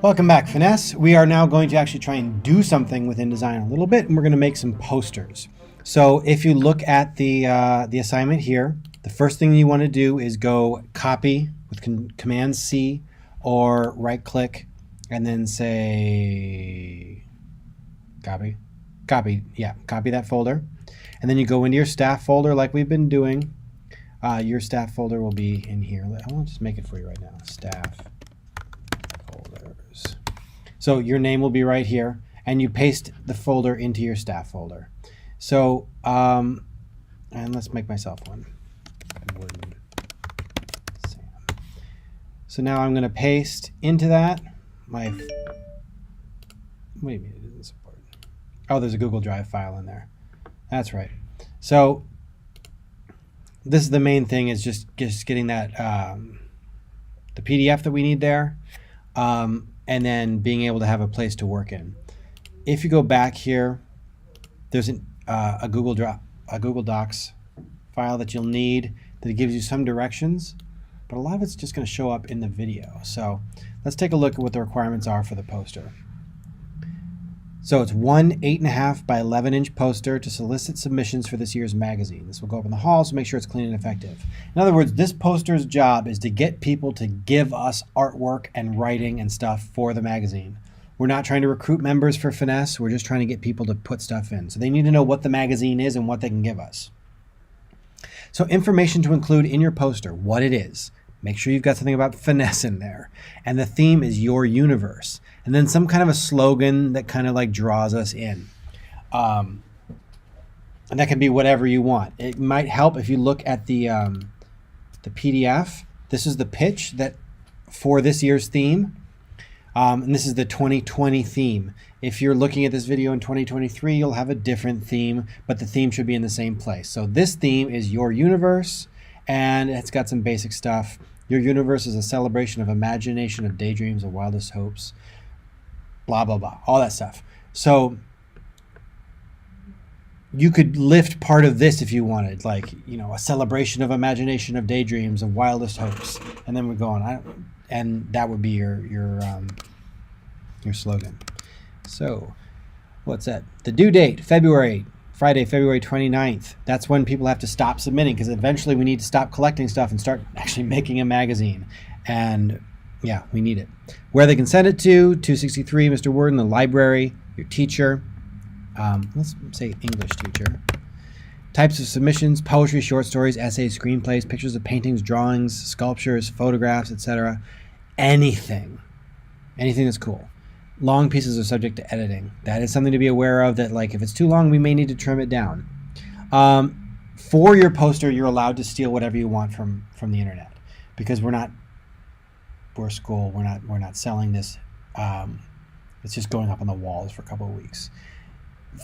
Welcome back, Finesse. We are now going to actually try and do something with InDesign a little bit, and we're going to make some posters. So if you look at the assignment here, the first thing you want to do is go copy with Command C or right click and then say copy that folder. And then you go into your staff folder like we've been doing. Your staff folder will be in here. I'll just make it for you right now. Staff folders. So your name will be right here, and you paste the folder into your staff folder. So, and let's make myself one. So now I'm going to paste into that my. What do you mean it doesn't support? Oh, there's a Google Drive file in there. That's right. So this is the main thing, is just getting that the PDF that we need there, and then being able to have a place to work in. If you go back here, there's a Google Docs file that you'll need that gives you some directions, but a lot of it's just going to show up in the video. So let's take a look at what the requirements are for the poster. So it's one 8.5 by 11 inch poster to solicit submissions for this year's magazine. This will go up in the hall, so make sure it's clean and effective. In other words, this poster's job is to get people to give us artwork and writing and stuff for the magazine. We're not trying to recruit members for Finesse. We're just trying to get people to put stuff in. So they need to know what the magazine is and what they can give us. So information to include in your poster, what it is. Make sure you've got something about Finesse in there. And the theme is your universe. And then some kind of a slogan that kind of like draws us in. And that can be whatever you want. It might help if you look at the PDF. This is the pitch that for this year's theme. And this is the 2020 theme. If you're looking at this video in 2023, you'll have a different theme, but the theme should be in the same place. So this theme is your universe, and it's got some basic stuff. Your universe is a celebration of imagination, of daydreams, of wildest hopes, blah, blah, blah, all that stuff. So you could lift part of this if you wanted, like, you know, a celebration of imagination, of daydreams, of wildest hopes. And then we're going, and that would be your slogan. So what's that? The due date, Friday, February 29th. That's when people have to stop submitting, because eventually we need to stop collecting stuff and start actually making a magazine. And yeah, we need it. Where they can send it to, 263 Mr. Worden, the library, your teacher. Let's say English teacher. Types of submissions: poetry, short stories, essays, screenplays, pictures of paintings, drawings, sculptures, photographs, etc. Anything that's cool. Long pieces are subject to editing. That is something to be aware of, that like if it's too long, we may need to trim it down. For your poster, you're allowed to steal whatever you want from the internet, because we're a school. We're not selling this. It's just going up on the walls for a couple of weeks.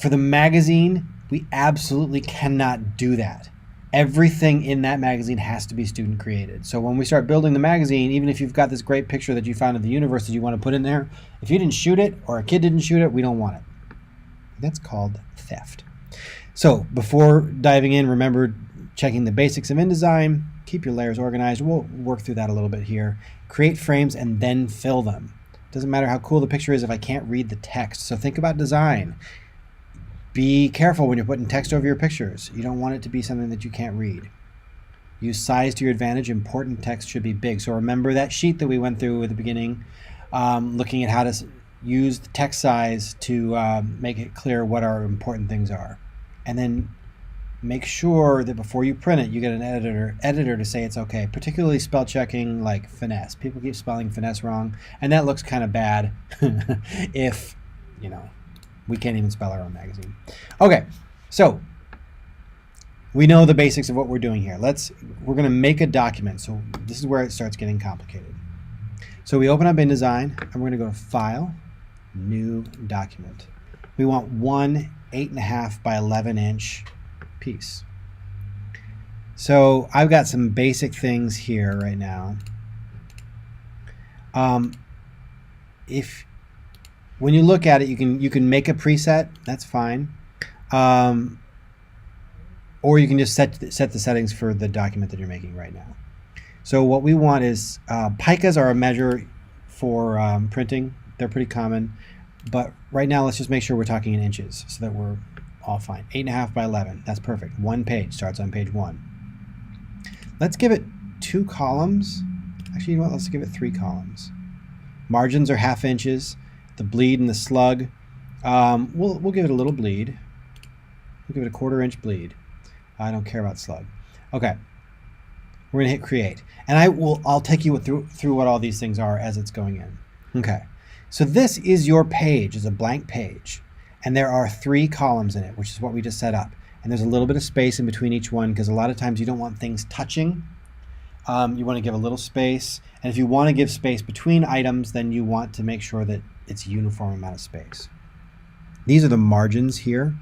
For the magazine, we absolutely cannot do that. Everything in that magazine has to be student created. So when we start building the magazine, even if you've got this great picture that you found of the universe that you want to put in there, if you didn't shoot it or a kid didn't shoot it, we don't want it. That's called theft. So before diving in, remember checking the basics of InDesign, keep your layers organized. We'll work through that a little bit here. Create frames and then fill them. Doesn't matter how cool the picture is if I can't read the text. So think about design. Be careful when you're putting text over your pictures. You don't want it to be something that you can't read. Use size to your advantage. Important text should be big. So remember that sheet that we went through at the beginning, looking at how to use the text size to make it clear what our important things are. And then make sure that before you print it, you get an editor to say it's okay, particularly spell checking like Finesse. People keep spelling Finesse wrong, and that looks kind of bad if, you know, we can't even spell our own magazine. Okay, so we know the basics of what we're doing here. We're going to make a document. So this is where it starts getting complicated. So we open up InDesign, and we're going to go to File, New Document. We want one 8.5 by 11 inch piece. So I've got some basic things here right now. When you look at it, you can make a preset. That's fine, or you can just set the settings for the document that you're making right now. So what we want is picas are a measure for printing They're pretty common. But right now, let's just make sure we're talking in inches so that we're all fine. 8.5 by 11. That's perfect. One page starts on page 1. Let's give it 2 columns. Actually, you know what? Let's give it 3 columns. Margins are 1/2 inches. The bleed and the slug. We'll give it a little bleed. We'll give it a 1/4 inch bleed. I don't care about slug. Okay. We're going to hit create. And I'll take you through what all these things are as it's going in. Okay. So this is your page. It's a blank page. And there are 3 columns in it, which is what we just set up. And there's a little bit of space in between each one because a lot of times you don't want things touching. You want to give a little space. And if you want to give space between items, then you want to make sure that it's a uniform amount of space. These are the margins here,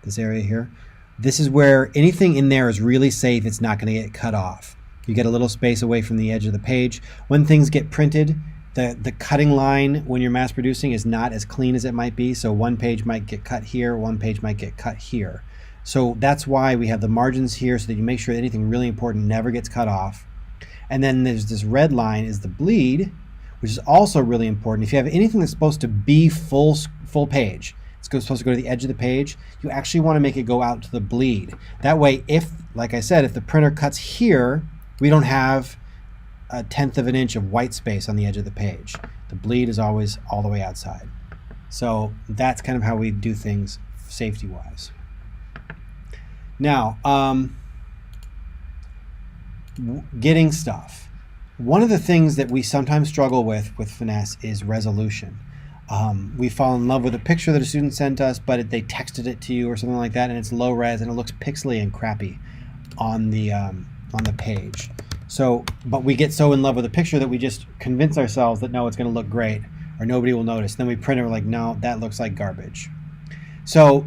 this area here. This is where anything in there is really safe. It's not going to get cut off. You get a little space away from the edge of the page. When things get printed, the cutting line when you're mass producing is not as clean as it might be. So one page might get cut here, one page might get cut here. So that's why we have the margins here so that you make sure that anything really important never gets cut off. And then there's this red line is the bleed, which is also really important. If you have anything that's supposed to be full page, it's supposed to go to the edge of the page, you actually want to make it go out to the bleed. That way, like I said, if the printer cuts here, we don't have 1/10 of an inch of white space on the edge of the page. The bleed is always all the way outside. So that's kind of how we do things safety-wise. Now, getting stuff. One of the things that we sometimes struggle with Finesse is resolution. We fall in love with a picture that a student sent us, but they texted it to you or something like that, and it's low res and it looks pixely and crappy on the page. So, but we get so in love with a picture that we just convince ourselves that no, it's going to look great or nobody will notice. Then we print it, we're like, no, that looks like garbage. So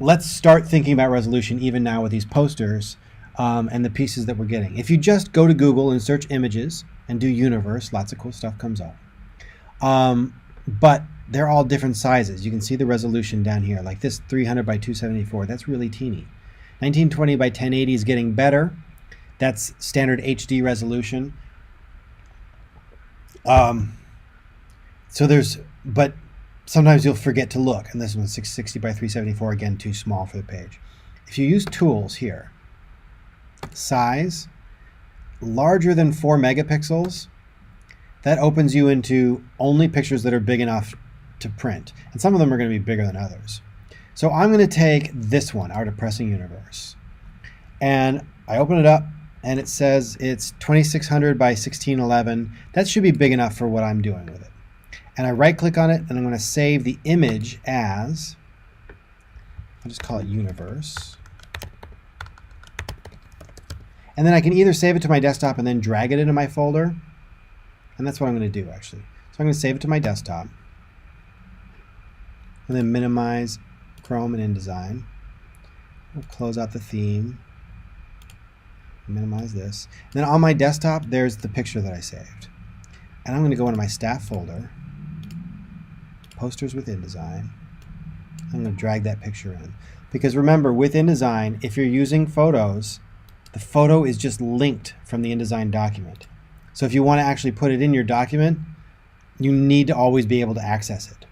let's start thinking about resolution even now with these posters and the pieces that we're getting. If you just go to Google and search images and do universe, lots of cool stuff comes up. But they're all different sizes. You can see the resolution down here, like this 300 by 274. That's really teeny. 1920 by 1080 is getting better. That's standard HD resolution. But sometimes you'll forget to look. And this one's 660 by 374, again, too small for the page. If you use tools here, size, larger than 4 megapixels, that opens you into only pictures that are big enough to print. And some of them are going to be bigger than others. So I'm going to take this one, Our Depressing Universe. And I open it up, and it says it's 2600 by 1611. That should be big enough for what I'm doing with it. And I right-click on it, and I'm going to save the image as, I'll just call it Universe. And then I can either save it to my desktop and then drag it into my folder. And that's what I'm going to do, actually. So I'm going to save it to my desktop. And then minimize Chrome and InDesign. We'll close out the theme. Minimize this. And then on my desktop, there's the picture that I saved. And I'm going to go into my staff folder, posters with InDesign. I'm going to drag that picture in. Because remember, with InDesign, if you're using photos, the photo is just linked from the InDesign document. So if you want to actually put it in your document, you need to always be able to access it.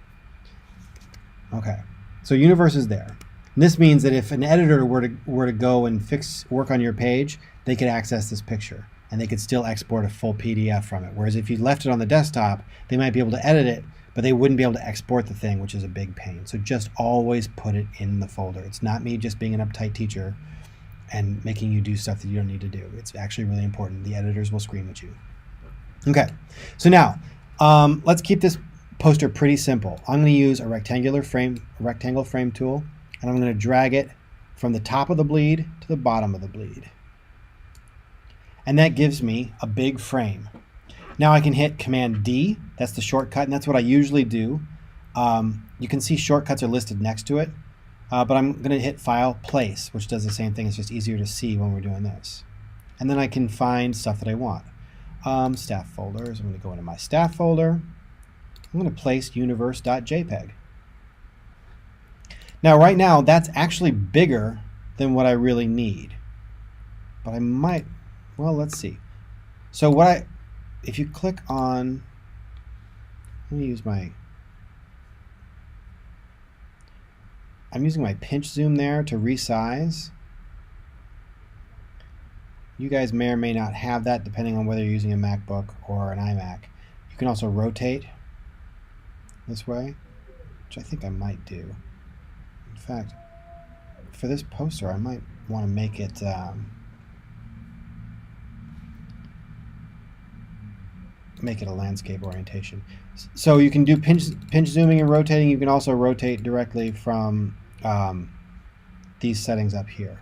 Okay, so Universe is there. And this means that if an editor were to go and work on your page, they could access this picture and they could still export a full PDF from it. Whereas if you left it on the desktop, they might be able to edit it, but they wouldn't be able to export the thing, which is a big pain. So just always put it in the folder. It's not me just being an uptight teacher and making you do stuff that you don't need to do. It's actually really important. The editors will scream at you. Okay, so now let's keep this poster pretty simple. I'm going to use a rectangle frame tool, and I'm going to drag it from the top of the bleed to the bottom of the bleed. And that gives me a big frame. Now I can hit Command D, that's the shortcut, and that's what I usually do. You can see shortcuts are listed next to it, but I'm going to hit File, Place, which does the same thing. It's just easier to see when we're doing this. And then I can find stuff that I want. Staff folders, I'm going to go into my staff folder. I'm going to place universe.jpg. Now right now that's actually bigger than what I really need. But I might, well, let's see. So if you click on, Let me use my, I'm using my pinch zoom there to resize. You guys may or may not have that depending on whether you're using a MacBook or an iMac. You can also rotate this way, which I think I might do. In fact, for this poster, I might want to make it a landscape orientation. So you can do pinch zooming and rotating. You can also rotate directly from these settings up here.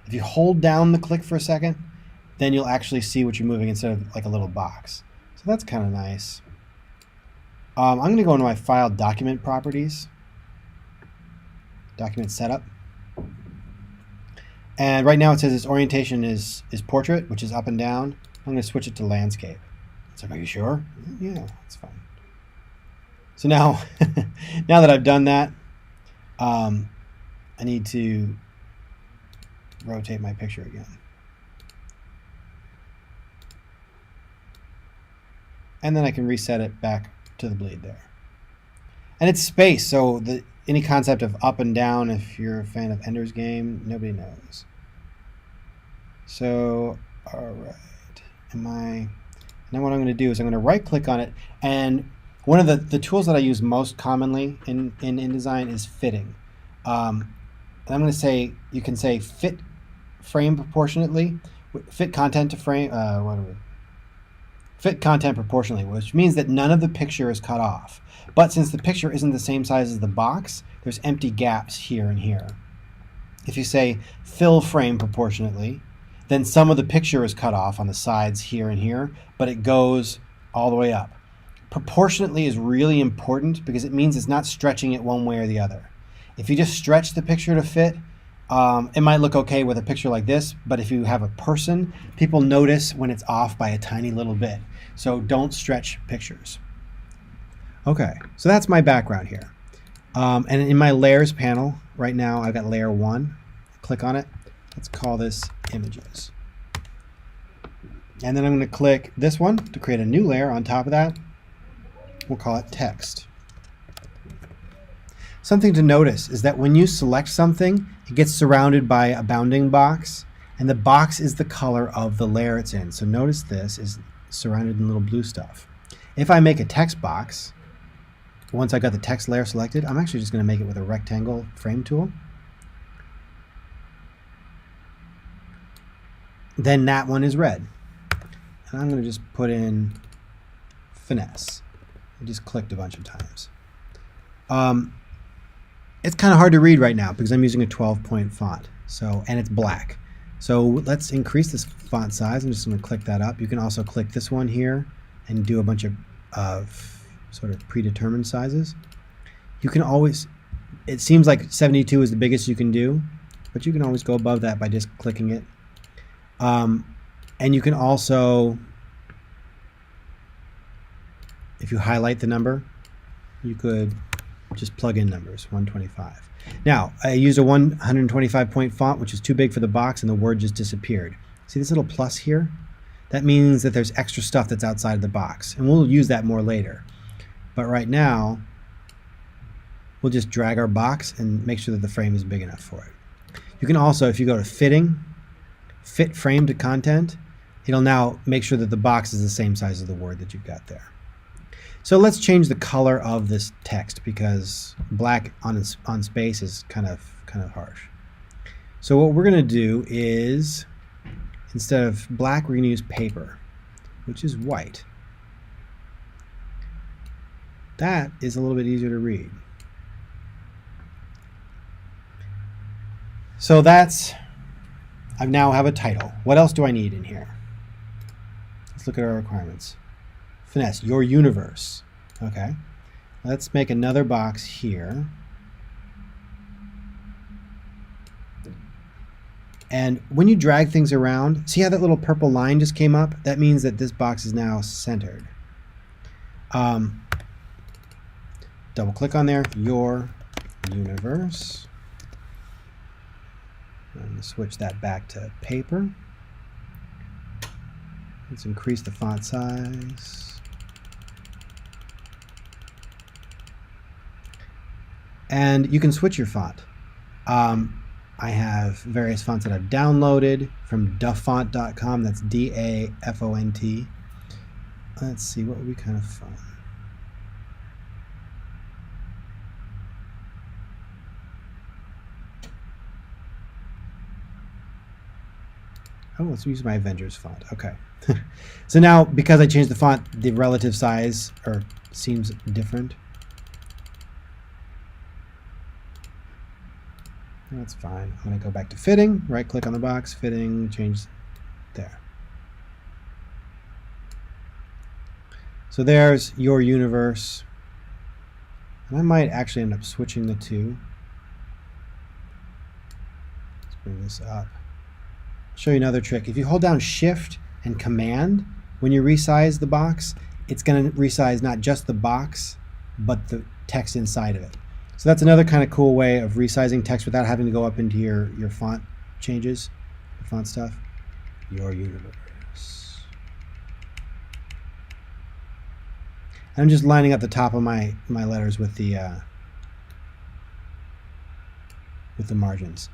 If you hold down the click for a second, then you'll actually see what you're moving instead of like a little box. So that's kind of nice. I'm going to go into my file document properties, document setup. And right now it says its orientation is portrait, which is up and down. I'm going to switch it to landscape. It's like, are you sure? Yeah, that's fine. So now, now that I've done that, I need to rotate my picture again. And then I can reset it back to the bleed there. And it's space, so any concept of up and down, if you're a fan of Ender's Game, nobody knows. So, all right. Now what I'm going to do is I'm going to right click on it, and one of the tools that I use most commonly in InDesign is fitting. And I'm going to say, you can say fit frame proportionately, fit content to frame, fit content proportionally, which means that none of the picture is cut off. But since the picture isn't the same size as the box, there's empty gaps here and here. If you say fill frame proportionately, then some of the picture is cut off on the sides here and here, but it goes all the way up. Proportionately is really important because it means it's not stretching it one way or the other. If you just stretch the picture to fit, it might look okay with a picture like this, but if you have a person, people notice when it's off by a tiny little bit. So don't stretch pictures. Okay, so that's my background here. And in my layers panel, right now I've got layer 1. Click on it. Let's call this images. And then I'm going to click this one to create a new layer on top of that. We'll call it text. Something to notice is that when you select something, it gets surrounded by a bounding box, and the box is the color of the layer it's in. So notice this is surrounded in little blue stuff. If I make a text box, once I got the text layer selected, I'm actually just going to make it with a rectangle frame tool. Then that one is red. And I'm going to just put in finesse. I just clicked a bunch of times. It's kind of hard to read right now because I'm using a 12-point font, and it's black. So let's increase this font size. I'm just going to click that up. You can also click this one here and do a bunch of sort of predetermined sizes. You can always, it seems like 72 is the biggest you can do, but you can always go above that by just clicking it. And you can also, if you highlight the number, you could just plug in numbers, 125. Now, I used a 125-point font, which is too big for the box, and the word just disappeared. See this little plus here? That means that there's extra stuff that's outside of the box, and we'll use that more later. But right now, we'll just drag our box and make sure that the frame is big enough for it. You can also, if you go to fitting, fit frame to content, it'll now make sure that the box is the same size as the word that you've got there. So let's change the color of this text because black on space is kind of harsh. So what we're going to do is, instead of black, we're going to use paper, which is white. That is a little bit easier to read. So I now have a title. What else do I need in here? Let's look at our requirements. Finesse, your universe. Okay. Let's make another box here. And when you drag things around, see how that little purple line just came up? That means that this box is now centered. Double click on there, your universe. I'm going to switch that back to paper. Let's increase the font size. And you can switch your font. I have various fonts that I've downloaded from dafont.com. That's D-A-F-O-N-T. Let's see, what would be kind of fun? Oh, let's use my Avengers font. Okay. So now, because I changed the font, the relative size seems different. That's fine. I'm going to go back to fitting, right click on the box, fitting, change there. So there's your universe. And I might actually end up switching the two. Let's bring this up. Show you another trick. If you hold down Shift and Command when you resize the box, it's going to resize not just the box, but the text inside of it. So that's another kind of cool way of resizing text without having to go up into your font changes, your font stuff. Your universe. I'm just lining up the top of my letters with the margins.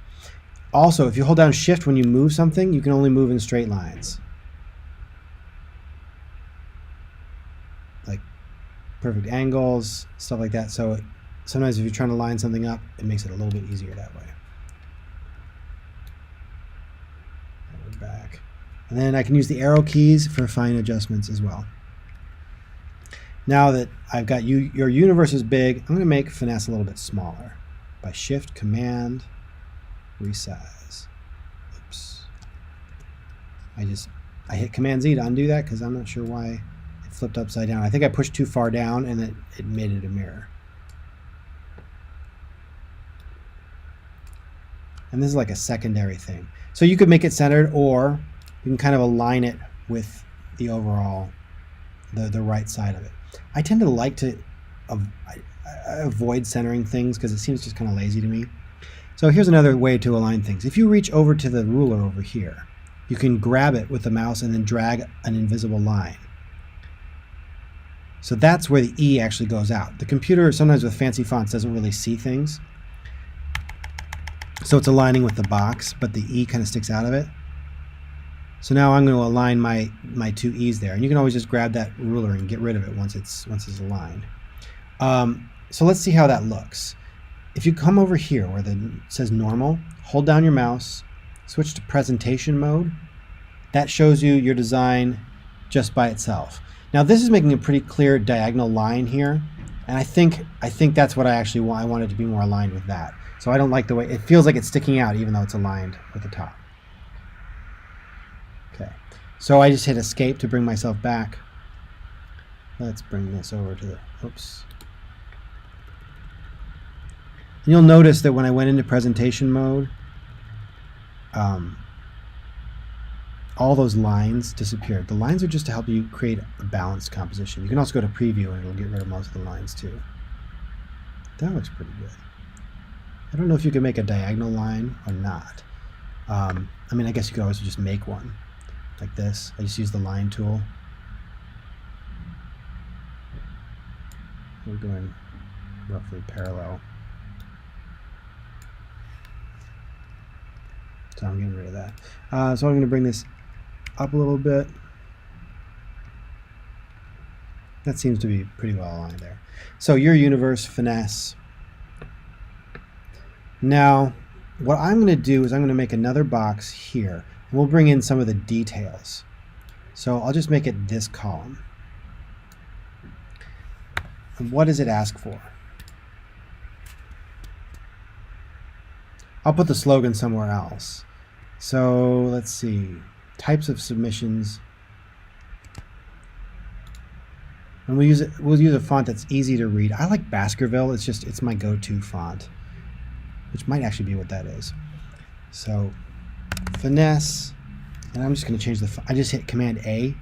Also, if you hold down Shift when you move something, you can only move in straight lines. Like perfect angles, stuff like that. So sometimes if you're trying to line something up, it makes it a little bit easier that way. And we're back. And then I can use the arrow keys for fine adjustments as well. Now that I've got your universe is big, I'm going to make finesse a little bit smaller by Shift, Command, resize. Oops. I hit Command Z to undo that because I'm not sure why it flipped upside down. I think I pushed too far down and it made it a mirror. And this is like a secondary thing. So you could make it centered, or you can kind of align it with the overall, the right side of it. I tend to like to avoid centering things because it seems just kind of lazy to me. So here's another way to align things. If you reach over to the ruler over here, you can grab it with the mouse and then drag an invisible line. So that's where the E actually goes out. The computer, sometimes with fancy fonts, doesn't really see things. So it's aligning with the box, but the E kind of sticks out of it. So now I'm going to align my two E's there. And you can always just grab that ruler and get rid of it once it's aligned. So let's see how that looks. If you come over here where it says normal, hold down your mouse, switch to presentation mode. That shows you your design just by itself. Now this is making a pretty clear diagonal line here, and I think that's what I actually want. I want it to be more aligned with that. So I don't like the way it feels like it's sticking out even though it's aligned with the top. Okay, so I just hit escape to bring myself back. Let's bring this over to the, oops. And you'll notice that when I went into presentation mode, all those lines disappeared. The lines are just to help you create a balanced composition. You can also go to preview and it'll get rid of most of the lines too. That looks pretty good. I don't know if you can make a diagonal line or not. I mean, I guess you could always just make one like this. I just use the line tool. We're going roughly parallel. So I'm getting rid of that. So I'm going to bring this up a little bit. That seems to be pretty well aligned there. So your universe, finesse. Now, what I'm going to do is I'm going to make another box here. And we'll bring in some of the details. So I'll just make it this column. And what does it ask for? I'll put the slogan somewhere else. So let's see, types of submissions. And we'll use a font that's easy to read. I like Baskerville. It's my go-to font, which might actually be what that is. So finesse, and I'm just going to change the. I just hit Command A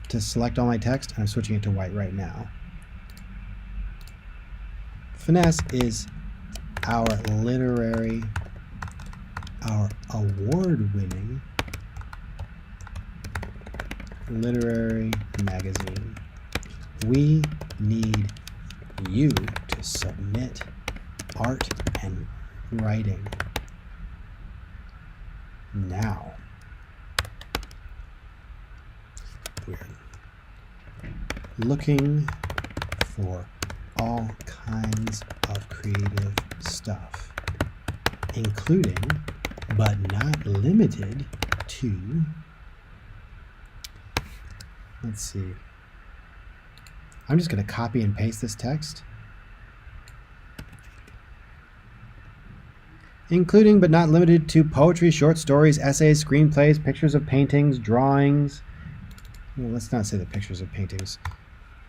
to select all my text, and I'm switching it to white right now. Finesse is our literary, our award-winning literary magazine. We need you to submit art and writing now. We're looking for all kinds of creative stuff, including but not limited to, let's see, I'm just going to copy and paste this text. Including but not limited to poetry, short stories, essays, screenplays, pictures of paintings, drawings. Well, let's not say the pictures of paintings.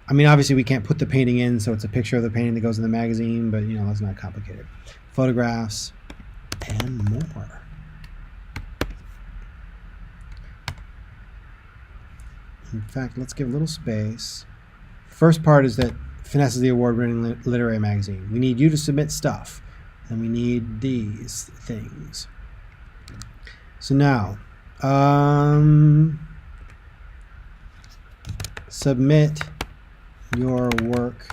I mean, obviously we can't put the painting in, so it's a picture of the painting that goes in the magazine, but you know, that's not complicated. Photographs and more. In fact, let's give a little space. First part is that Finesse is the award-winning literary magazine. We need you to submit stuff, and we need these things. So now, submit your work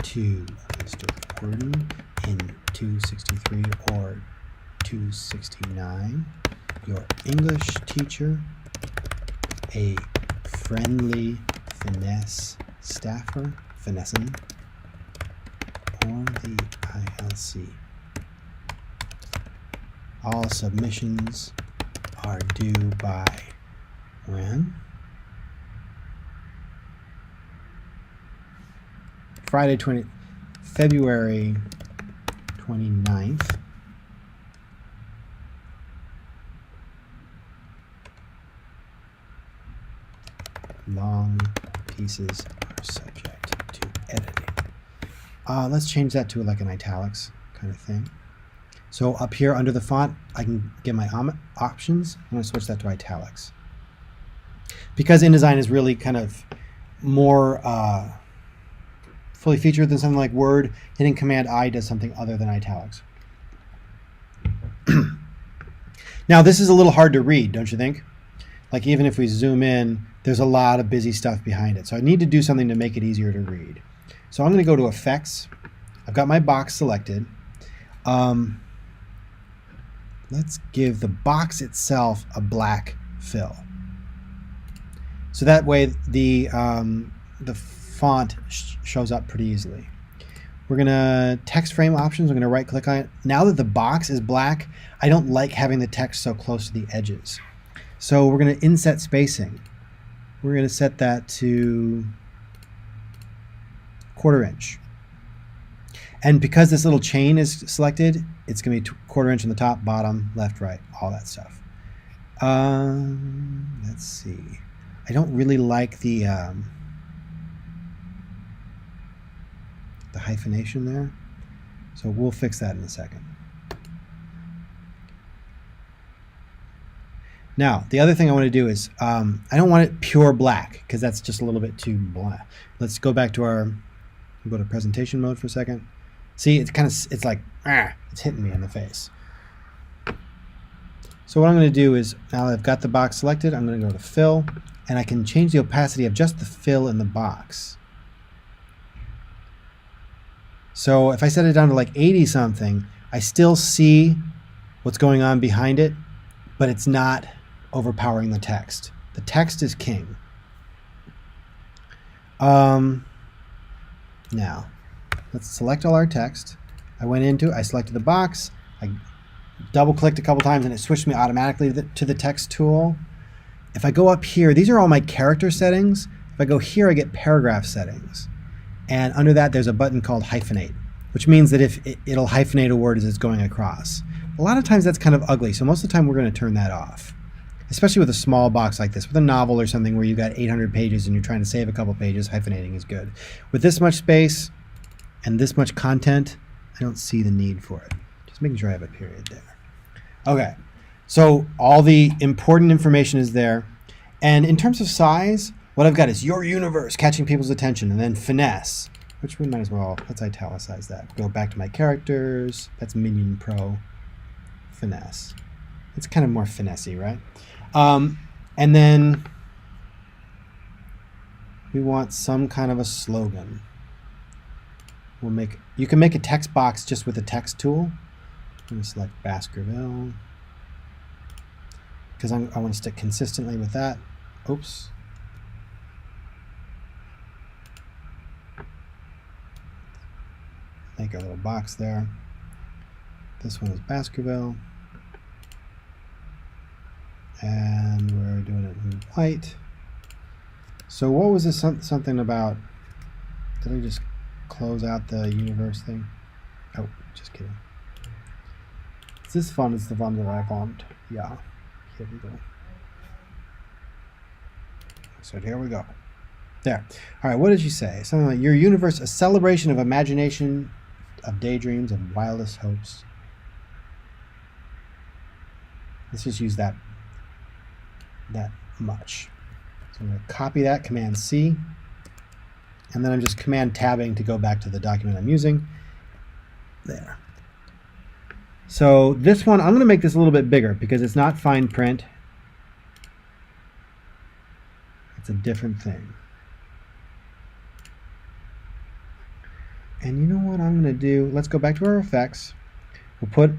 to Mr. Gordon in 263 or 269. Your English teacher, a friendly finesse staffer, finessing, or the ILC. All submissions are due by when? February 29th. Long pieces are subject to editing. Let's change that to like an italics kind of thing. So up here under the font, I can get my options. I'm going to switch that to italics. Because InDesign is really kind of more fully featured than something like Word, hitting Command-I does something other than italics. Now, this is a little hard to read, don't you think? Like, even if we zoom in, there's a lot of busy stuff behind it. So I need to do something to make it easier to read. So I'm going to go to Effects. I've got my box selected. Let's give the box itself a black fill. So that way the font shows up pretty easily. We're going to text frame options. I'm going to right click on it. Now that the box is black, I don't like having the text so close to the edges. So we're going to inset spacing. We're going to set that to 1/4 inch. And because this little chain is selected, it's going to be 1/4 inch on the top, bottom, left, right, all that stuff. Let's see. I don't really like the hyphenation there. So we'll fix that in a second. Now, the other thing I want to do is, I don't want it pure black because that's just a little bit too blah. Let's go back to we'll go to presentation mode for a second. See, it's kind of, it's like, it's hitting me in the face. So what I'm going to do is, now that I've got the box selected, I'm going to go to fill, and I can change the opacity of just the fill in the box. So if I set it down to like 80 something, I still see what's going on behind it, but it's not overpowering the text. The text is king. Now, let's select all our text. I selected the box, I double clicked a couple times and it switched me automatically to the text tool. If I go up here, these are all my character settings. If I go here, I get paragraph settings. And under that, there's a button called Hyphenate, which means that if it'll hyphenate a word as it's going across. A lot of times that's kind of ugly, so most of the time we're going to turn that off. Especially with a small box like this, with a novel or something where you've got 800 pages and you're trying to save a couple pages, hyphenating is good. With this much space and this much content, I don't see the need for it. Just making sure I have a period there. Okay, so all the important information is there. And in terms of size, what I've got is your universe, catching people's attention, and then finesse, which we might as well, let's italicize that. Go back to my characters, that's Minion Pro, finesse. It's kind of more finessey, right? And then We want some kind of a slogan. You can make a text box just with the text tool. I'm going to select Baskerville because I want to stick consistently with that. Oops. Make a little box there. This one is Baskerville. And we're doing it in white. So what was this something about? Did I just close out the universe thing? Oh, just kidding. Is this font is the font that I want? Yeah. Here we go. So here we go. There. All right, what did you say? Something like your universe, a celebration of imagination, of daydreams, of wildest hopes. Let's just use that much. So I'm going to copy that, Command C, and then I'm just Command tabbing to go back to the document I'm using. There. So this one, I'm going to make this a little bit bigger because it's not fine print. It's a different thing. And you know what I'm going to do? Let's go back to our effects. We'll put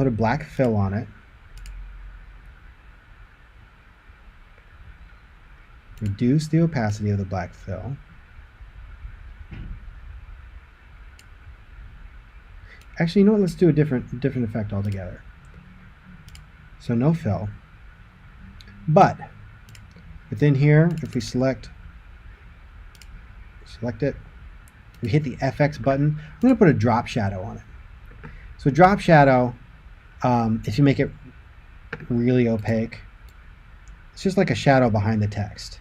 a black fill on it. Reduce the opacity of the black fill. Actually, you know what? Let's do a different effect altogether. So no fill. But within here, if we select it, we hit the FX button. I'm going to put a drop shadow on it. So drop shadow, if you make it really opaque, it's just like a shadow behind the text.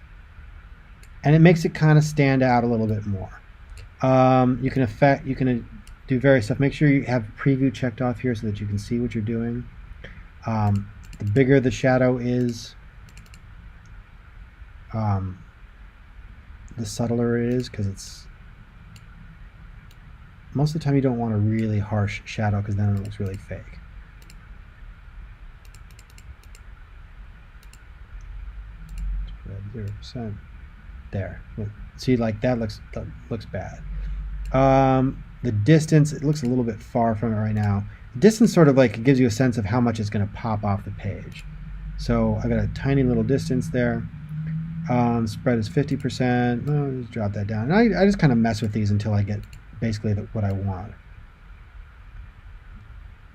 And it makes it kind of stand out a little bit more. You can do various stuff. Make sure you have preview checked off here so that you can see what you're doing. The bigger the shadow is, the subtler it is, because it's most of the time you don't want a really harsh shadow because then it looks really fake. Spread 0%. There. See, like that looks bad. The distance, it looks a little bit far from it right now. Distance sort of like gives you a sense of how much it's going to pop off the page. So I got a tiny little distance there. Spread is 50%. Oh, just drop that down. And I just kind of mess with these until I get basically what I want.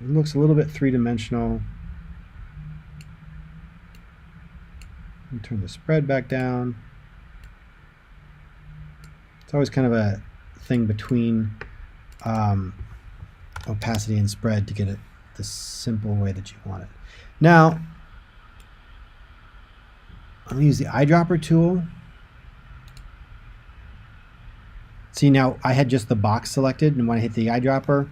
It looks a little bit three-dimensional. Turn the spread back down. It's always kind of a thing between opacity and spread to get it the simple way that you want it. Now, I'm going to use the eyedropper tool. See, now I had just the box selected, and when I hit the eyedropper,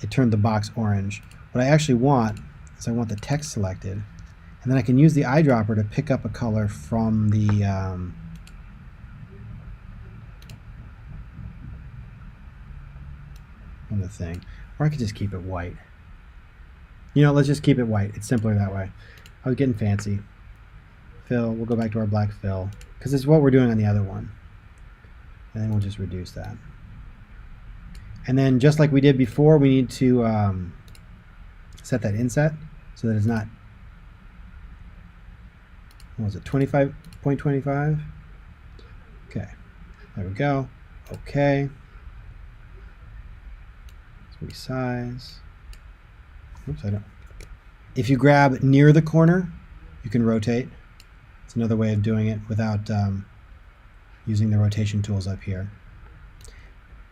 it turned the box orange. What I actually want is I want the text selected, and then I can use the eyedropper to pick up a color from the thing, or I could just keep it white. You know, let's just keep it white. It's simpler that way. I was getting fancy. Fill, we'll go back to our black fill, because it's what we're doing on the other one. And then we'll just reduce that. And then just like we did before, we need to set that inset so that it's not, what was it, 25.25? Okay, there we go. Okay. Resize. Oops, I don't. If you grab near the corner, you can rotate. It's another way of doing it without using the rotation tools up here.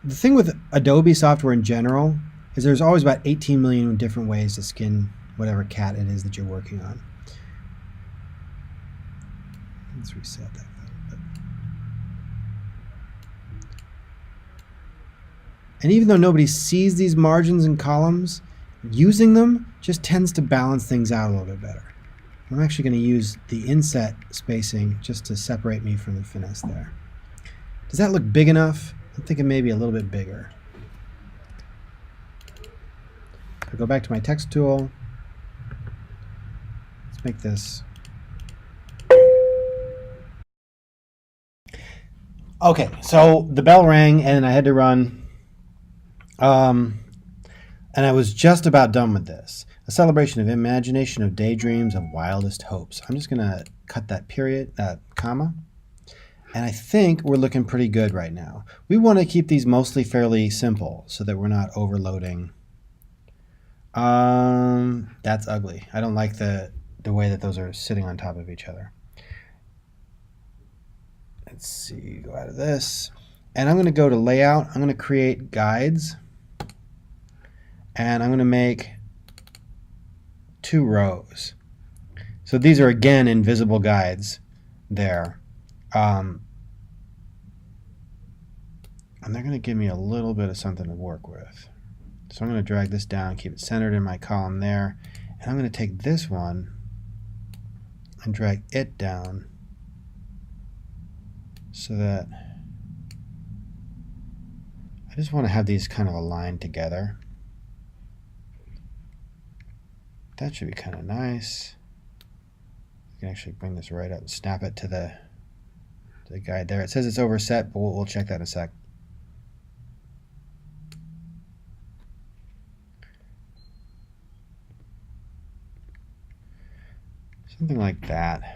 The thing with Adobe software in general is there's always about 18 million different ways to skin whatever cat it is that you're working on. Let's reset that. And even though nobody sees these margins and columns, using them just tends to balance things out a little bit better. I'm actually going to use the inset spacing just to separate me from the finesse there. Does that look big enough? I'm thinking maybe a little bit bigger. I'll go back to my text tool. Let's make this Okay, so the bell rang and I had to run. And I was just about done with this. A celebration of imagination, of daydreams, of wildest hopes. I'm just going to cut that period, that comma. And I think we're looking pretty good right now. We want to keep these mostly fairly simple so that we're not overloading. That's ugly. I don't like the way that those are sitting on top of each other. Let's see, go out of this. And I'm going to go to layout. I'm going to create guides. And I'm going to make 2 rows. So these are, again, invisible guides there. And they're going to give me a little bit of something to work with. So I'm going to drag this down, keep it centered in my column there. And I'm going to take this one and drag it down so that I just want to have these kind of aligned together. That should be kind of nice. You can actually bring this right up and snap it to the guide there. It says it's overset, but we'll check that in a sec. Something like that.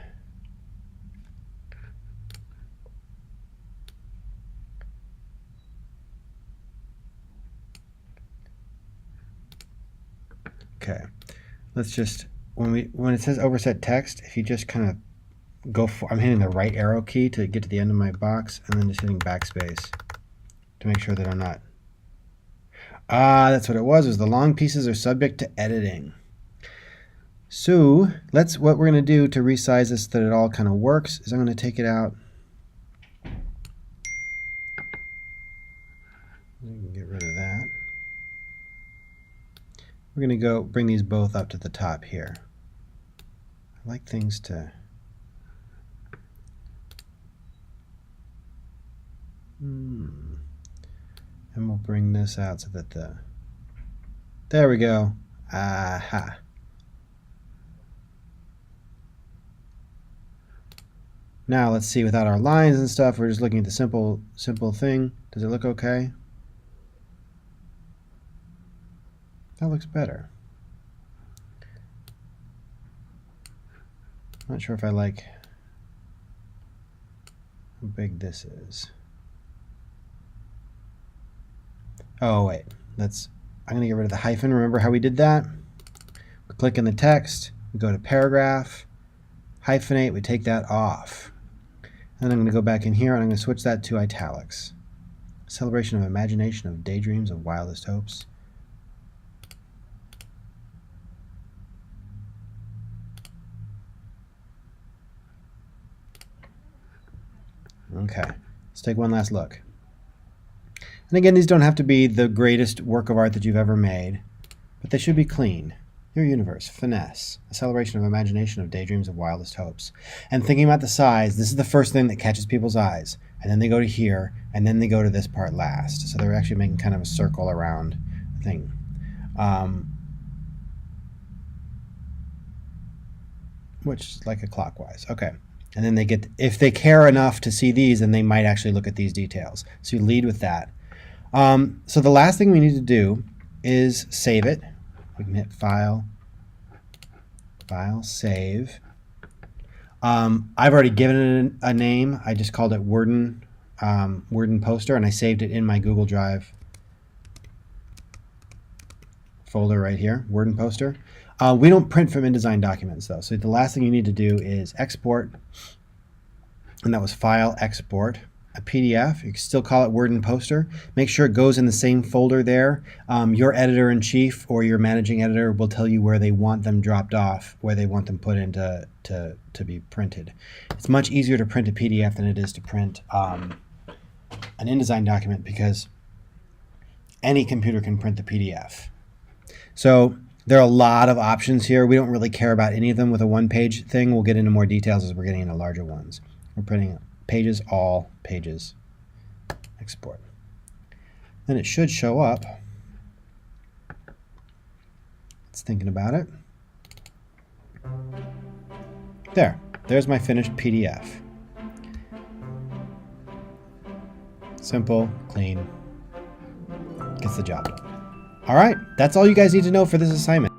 Okay, let's just, when it says overset text, if you just kind of go for, I'm hitting the right arrow key to get to the end of my box, and then just hitting backspace to make sure that I'm not. That's what it was the long pieces are subject to editing. So what we're going to do to resize this so that it all kind of works is I'm going to take it out. We can get rid of that. We're going to go bring these both up to the top here. I like things to... And we'll bring this out so that there we go. Aha. Now let's see, without our lines and stuff, we're just looking at the simple thing. Does it look okay? That looks better. Not sure if I like how big this is. Oh wait, I'm going to get rid of the hyphen. Remember how we did that? We click in the text, we go to paragraph, hyphenate, we take that off. And I'm going to go back in here and I'm going to switch that to italics. Celebration of imagination, of daydreams, of wildest hopes. Okay, let's take one last look. And again, these don't have to be the greatest work of art that you've ever made, but they should be clean. Your universe, finesse, a celebration of imagination, of daydreams, of wildest hopes. And thinking about the size, this is the first thing that catches people's eyes. And then they go to here, and then they go to this part last. So they're actually making kind of a circle around the thing. Which is like a clockwise. Okay. And then they get, if they care enough to see these, then they might actually look at these details. So you lead with that. So the last thing we need to do is save it. We can hit File, Save. I've already given it a name. I just called it Worden Poster, and I saved it in my Google Drive folder right here, Worden Poster. We don't print from InDesign documents, though. So the last thing you need to do is export, and that was File, Export. A PDF, you can still call it Worden Poster. Make sure it goes in the same folder there. Your editor-in-chief or your managing editor will tell you where they want them dropped off, where they want them put in to be printed. It's much easier to print a PDF than it is to print an InDesign document because any computer can print the PDF. So there are a lot of options here. We don't really care about any of them with a one-page thing. We'll get into more details as we're getting into larger ones. We're printing pages, all pages, export. Then it should show up. It's thinking about it. There's my finished PDF. Simple, clean. Gets the job done. All right, that's all you guys need to know for this assignment.